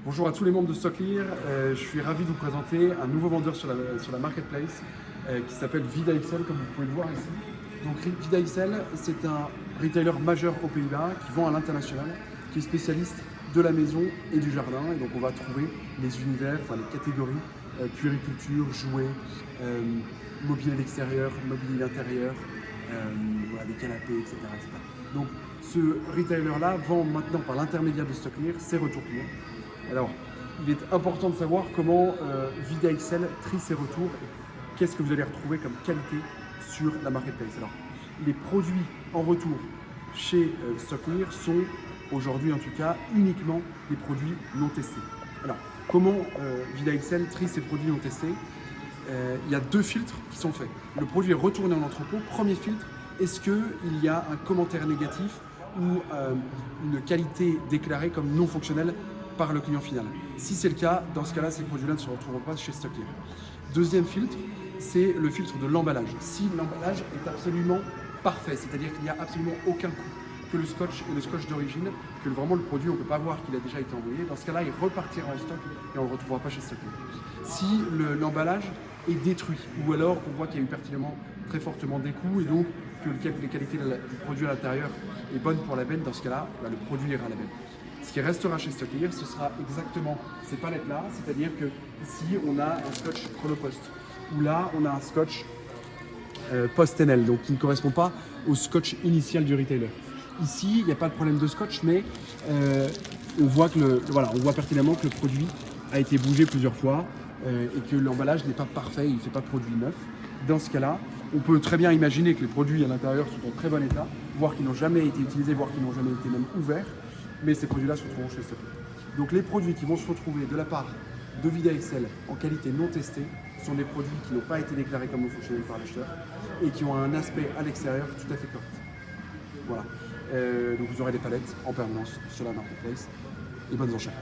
Bonjour à tous les membres de StockClear, je suis ravi de vous présenter un nouveau vendeur sur la marketplace qui s'appelle VidaXL, comme vous pouvez le voir ici. Donc VidaXL, c'est un retailer majeur aux Pays-Bas qui vend à l'international, qui est spécialiste de la maison et du jardin. Et donc on va trouver les univers, enfin les catégories puériculture, jouets, mobilier d'extérieur, mobilier d'intérieur, voilà, des canapés, etc., etc. Donc ce retailer-là vend maintenant par l'intermédiaire de StockClear ses retours clients. Alors, il est important de savoir comment VidaXL trie ses retours et qu'est-ce que vous allez retrouver comme qualité sur la marketplace. Alors, les produits en retour chez StockClear sont aujourd'hui en tout cas uniquement des produits non testés. Alors, comment VidaXL trie ses produits non testés? Il y a deux filtres qui sont faits. Le produit est retourné en entrepôt. Premier filtre, est-ce qu'il y a un commentaire négatif ou une qualité déclarée comme non fonctionnelle par le client final? Si c'est le cas, dans ce cas-là, ces produits-là ne se retrouveront pas chez StockClear. Deuxième filtre, c'est le filtre de l'emballage. Si l'emballage est absolument parfait, c'est-à-dire qu'il n'y a absolument aucun coup, que le scotch est le scotch d'origine, que vraiment le produit, on ne peut pas voir qu'il a déjà été envoyé, dans ce cas-là, il repartira en stock et on ne le retrouvera pas chez StockClear. Si l'emballage est détruit, ou alors qu'on voit qu'il y a eu pertinemment très fortement des coups et donc que les qualités du produit à l'intérieur est bonne pour la benne, dans ce cas-là, le produit ira à la benne. Ce qui restera chez StockClear, ce sera exactement ces palettes-là, c'est-à-dire que ici on a un scotch Chronopost, ou là on a un scotch post-NL, donc qui ne correspond pas au scotch initial du retailer. Ici, il n'y a pas de problème de scotch, mais on voit pertinemment que le produit a été bougé plusieurs fois et que l'emballage n'est pas parfait, il ne fait pas de produit neuf. Dans ce cas-là, on peut très bien imaginer que les produits à l'intérieur sont en très bon état, voire qu'ils n'ont jamais été utilisés, voire qu'ils n'ont jamais été même ouverts, mais ces produits-là se retrouveront chez StockClear. Donc les produits qui vont se retrouver de la part de VidaXL en qualité non testée sont des produits qui n'ont pas été déclarés comme non fonctionnels par l'acheteur et qui ont un aspect à l'extérieur tout à fait correct. Voilà. Donc vous aurez des palettes en permanence sur la marketplace et bonnes enchères.